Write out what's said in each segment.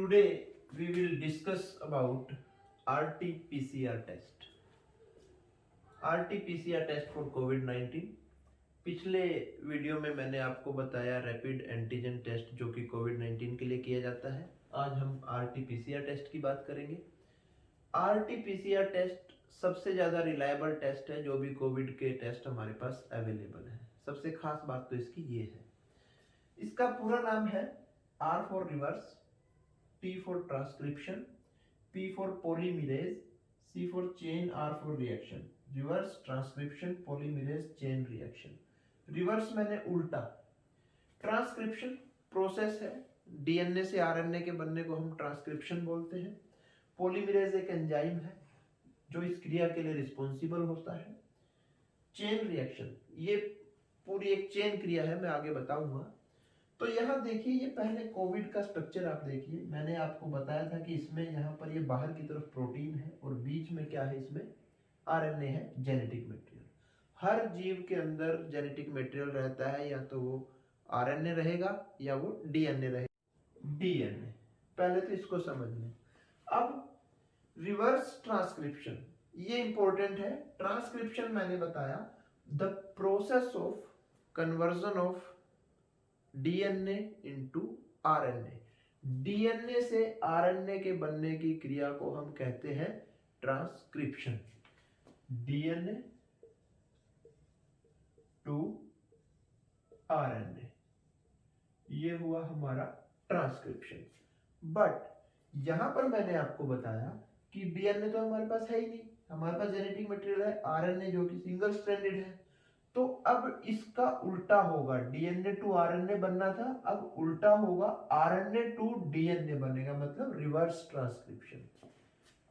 Today we will discuss about RT-PCR test. RT-PCR test for कोविड-19। पिछले video में मैंने आपको बताया रैपिड एंटीजन टेस्ट जो कि कोविड-19 के लिए किया जाता है। आज हम RT-PCR टेस्ट की बात करेंगे। RT-PCR टेस्ट सबसे ज़्यादा रिलायबल टेस्ट है जो भी कोविड के टेस्ट हमारे पास अवेलेबल है। सबसे खास बात तो इसकी ये है, इसका पूरा नाम है R for reverse, T for transcription, P for polymerase, C for chain, R for reaction. Reverse transcription polymerase chain reaction. Reverse मैंने उल्टा। ट्रांसक्रिप्शन प्रोसेस है, डीएनए से आरएनए के बनने को हम ट्रांसक्रिप्शन बोलते हैं। पॉलीमरेज एक एंजाइम है जो इस क्रिया के लिए रिस्पॉन्सिबल होता है। चेन रिएक्शन ये पूरी एक चेन क्रिया है, मैं आगे बताऊंगा। तो यहाँ देखिए, ये पहले कोविड का स्ट्रक्चर आप देखिए। मैंने आपको बताया था कि इसमें यहाँ पर ये बाहर की तरफ प्रोटीन है और बीच में क्या है, इसमें आरएनए है, जेनेटिक मटेरियल। हर जीव के अंदर जेनेटिक मटेरियल रहता है, या तो वो आरएनए रहेगा या वो डीएनए रहेगा। डीएनए पहले तो इसको समझ लें। अब रिवर्स ट्रांसक्रिप्शन ये इंपॉर्टेंट है। ट्रांसक्रिप्शन मैंने बताया the process of conversion of DNA into RNA. DNA से आरएनए के बनने की क्रिया को हम कहते हैं ट्रांसक्रिप्शन। डीएनए टू आरएनए, ये हुआ हमारा ट्रांसक्रिप्शन। बट यहां पर मैंने आपको बताया कि डीएनए तो हमारे पास है ही नहीं, हमारे पास जेनेटिक मटेरियल है आरएनए जो कि सिंगल स्ट्रैंडेड है। तो अब इसका उल्टा होगा, डीएनए टू आरएनए बनना था, अब उल्टा होगा, आरएनए टू डीएनए बनेगा, मतलब reverse transcription.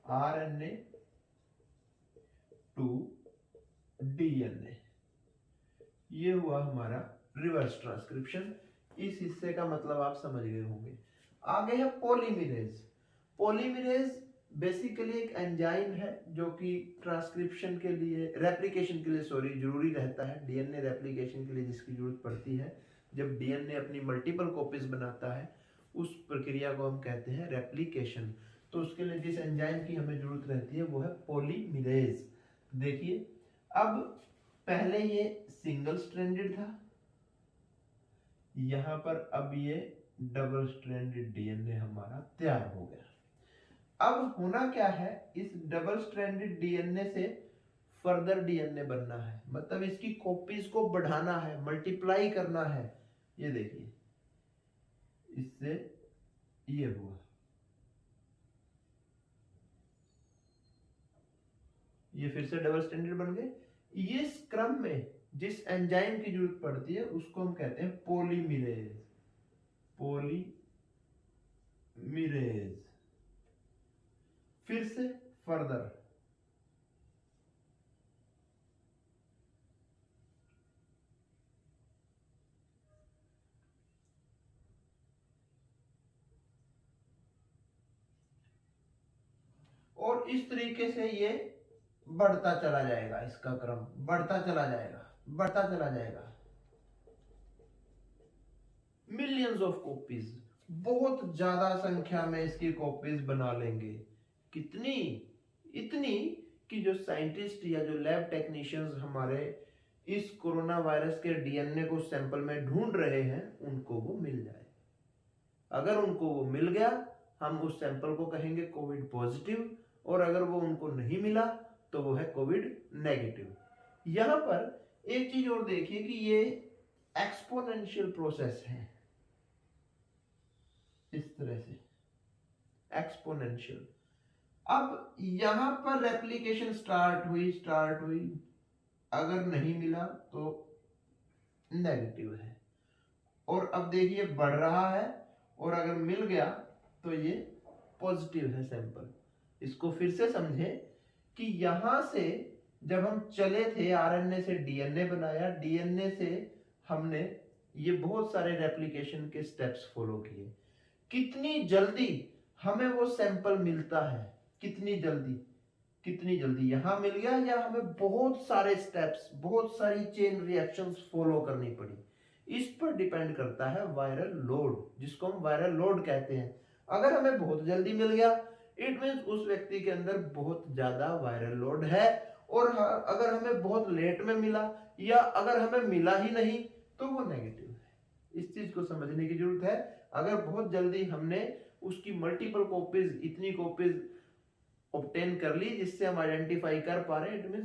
RNA to DNA, ये हुआ हमारा रिवर्स ट्रांसक्रिप्शन। इस हिस्से का मतलब आप समझ गए होंगे। आगे है पॉलीमरेज। पॉलीमरेज बेसिकली एक एंजाइम है जो कि ट्रांसक्रिप्शन के लिए, रेप्लिकेशन के लिए जरूरी रहता है। डीएनए रेप्लिकेशन के लिए जिसकी जरूरत पड़ती है, जब डीएनए अपनी मल्टीपल कॉपीज बनाता है, उस प्रक्रिया को हम कहते हैं रेप्लिकेशन। तो उसके लिए जिस एंजाइम की हमें जरूरत रहती है वो है पॉलीमरेज। देखिए, अब पहले ये सिंगल स्ट्रैंडेड था, यहां पर अब ये डबल स्ट्रैंडेड डीएनए हमारा तैयार हो गया। अब होना क्या है, इस डबल स्ट्रैंडेड डीएनए से फर्दर डीएनए बनना है, मतलब इसकी कॉपीज को बढ़ाना है, मल्टीप्लाई करना है। ये देखिए, इससे ये हुआ, ये फिर से डबल स्ट्रैंडेड बन गए। इस क्रम में जिस एंजाइम की जरूरत पड़ती है उसको हम कहते हैं पॉलीमरेज। पॉलीमरेज फिर से फर्दर, और इस तरीके से ये बढ़ता चला जाएगा, इसका क्रम बढ़ता चला जाएगा, बढ़ता चला जाएगा। मिलियंस ऑफ कॉपीज, बहुत ज्यादा संख्या में इसकी कॉपीज बना लेंगे। कितनी? इतनी कि जो साइंटिस्ट या जो लैब टेक्नीशियंस हमारे इस कोरोना वायरस के डीएनए को सैंपल में ढूंढ रहे हैं उनको वो मिल जाए। अगर उनको वो मिल गया, हम उस सैंपल को कहेंगे कोविड पॉजिटिव, और अगर वो उनको नहीं मिला तो वो है कोविड नेगेटिव। यहां पर एक चीज और देखिए कि ये एक्सपोनेंशियल प्रोसेस है, इस तरह से एक्सपोनेंशियल। अब यहां पर रेप्लिकेशन स्टार्ट हुई, अगर नहीं मिला तो नेगेटिव है, और अब देखिए बढ़ रहा है, और अगर मिल गया तो ये पॉजिटिव है सैंपल। इसको फिर से समझें कि यहां से जब हम चले थे, आरएनए से डीएनए बनाया, डीएनए से हमने ये बहुत सारे रेप्लिकेशन के स्टेप्स फॉलो किए। कितनी जल्दी हमें वो सैंपल मिलता है, कितनी जल्दी यहां मिल गया, या हमें बहुत सारे स्टेप्स, बहुत सारी चेन रिएक्शंस फॉलो करनी पड़ी। इस पर डिपेंड करता है वायरल लोड, जिसको हम वायरल लोड कहते हैं। अगर हमें बहुत जल्दी मिल गया इट मीन्स उस व्यक्ति के अंदर बहुत ज्यादा वायरल लोड है, और अगर हमें बहुत लेट में मिला या अगर हमें मिला ही नहीं तो वो नेगेटिव है। इस चीज को समझने की जरूरत है। अगर बहुत जल्दी हमने उसकी मल्टीपल कॉपीज, इतनी कॉपीज ऑब्टेन कर ली जिससे हम आइडेंटिफाई कर पा रहे हैं, it means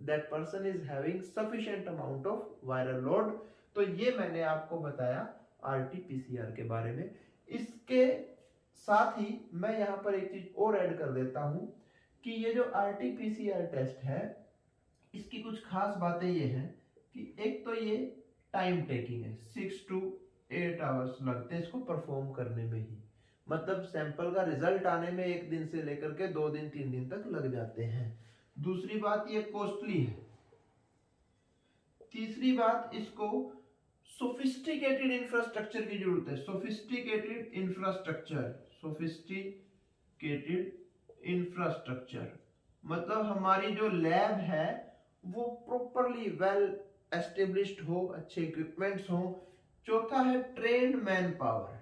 that person is having sufficient amount of viral load. तो ये मैंने आपको बताया आरटीपीसीआर के बारे में। इसके साथ ही मैं यहाँ पर एक चीज और ऐड कर देता हूं कि ये जो आरटीपीसीआर टेस्ट है इसकी कुछ खास बातें ये हैं कि एक तो ये टाइम टेकिंग है, 6 to 8 आवर्स लगते हैं इसको परफॉर्म करने में ही। मतलब सैंपल का रिजल्ट आने में 1 दिन से लेकर के 2 दिन 3 दिन तक लग जाते हैं। दूसरी बात ये कॉस्टली है। तीसरी बात इसको सोफिस्टिकेटेड इंफ्रास्ट्रक्चर की जरूरत है। सोफिस्टिकेटेड इंफ्रास्ट्रक्चर मतलब हमारी जो लैब है वो प्रॉपरली वेल एस्टेब्लिश्ड हो, अच्छे इक्विपमेंट्स हो। चौथा है ट्रेन्ड मैन पावर।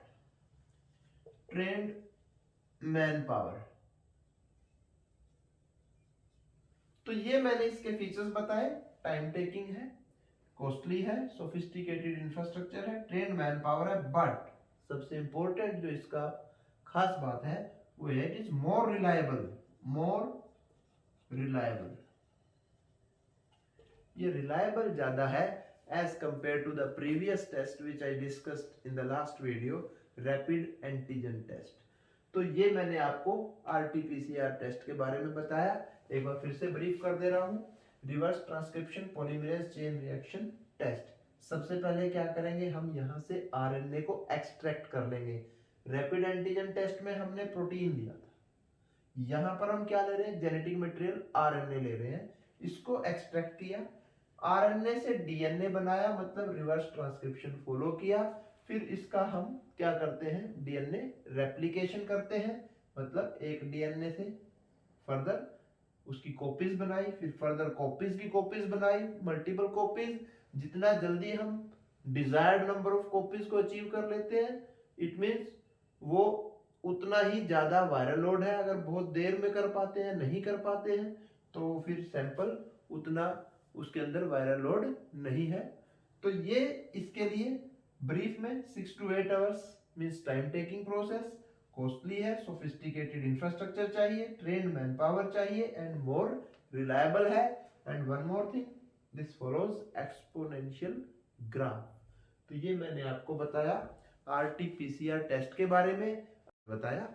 तो ये मैंने इसके फीचर्स बताए। टाइम टेकिंग है, कॉस्टली है, सोफिस्टिकेटेड इंफ्रास्ट्रक्चर है, ट्रेन्ड मैन पावर है, बट सबसे इंपॉर्टेंट जो इसका खास बात है वो है इट इज मोर रिलायबल। ये रिलायबल ज्यादा है as compared to the previous test which I discussed in the last video, rapid antigen test। तो ये मैंने आपको RT-PCR टेस्ट के बारे में बताया। एक बार फिर से ब्रीफ कर दे रहा हूँ। Reverse transcription polymerase chain reaction test. सबसे पहले क्या करेंगे, हम यहाँ से RNA को एक्सट्रैक्ट कर लेंगे। रैपिड एंटीजन टेस्ट में हमने प्रोटीन लिया था, यहाँ पर हम क्या ले रहे हैं, जेनेटिक मटेरियल RNA ले रहे हैं। इसको एक्सट्रैक्ट किया, आरएनए से डीएनए बनाया, मतलब रिवर्स ट्रांसक्रिप्शन फॉलो किया। फिर इसका हम क्या करते हैं, डीएनए रेप्लिकेशन करते हैं, मतलब एक डीएनए से फर्दर उसकी कॉपीज बनाई, फिर फर्दर कॉपीज की कॉपीज बनाई, मल्टीपल कॉपीज। जितना जल्दी हम डिजायर्ड नंबर ऑफ कॉपीज को अचीव कर लेते हैं इट मींस वो उतना ही ज्यादा वायरल लोड है। अगर बहुत देर में कर पाते हैं, नहीं कर पाते हैं, तो फिर सैंपल उतना उसके अंदर वायरल लोड नहीं है। तो ये इसके लिए ब्रीफ में 6 to 8 hours means time taking process, costly है, सोफिस्टिकेटेड इंफ्रास्ट्रक्चर चाहिए, ट्रेन्ड मैन पावर चाहिए एंड मोर रिलायबल है। And one more thing, this follows exponential graph. तो ये मैंने आपको बताया आरटी-पीसीआर टेस्ट के बारे में बताया।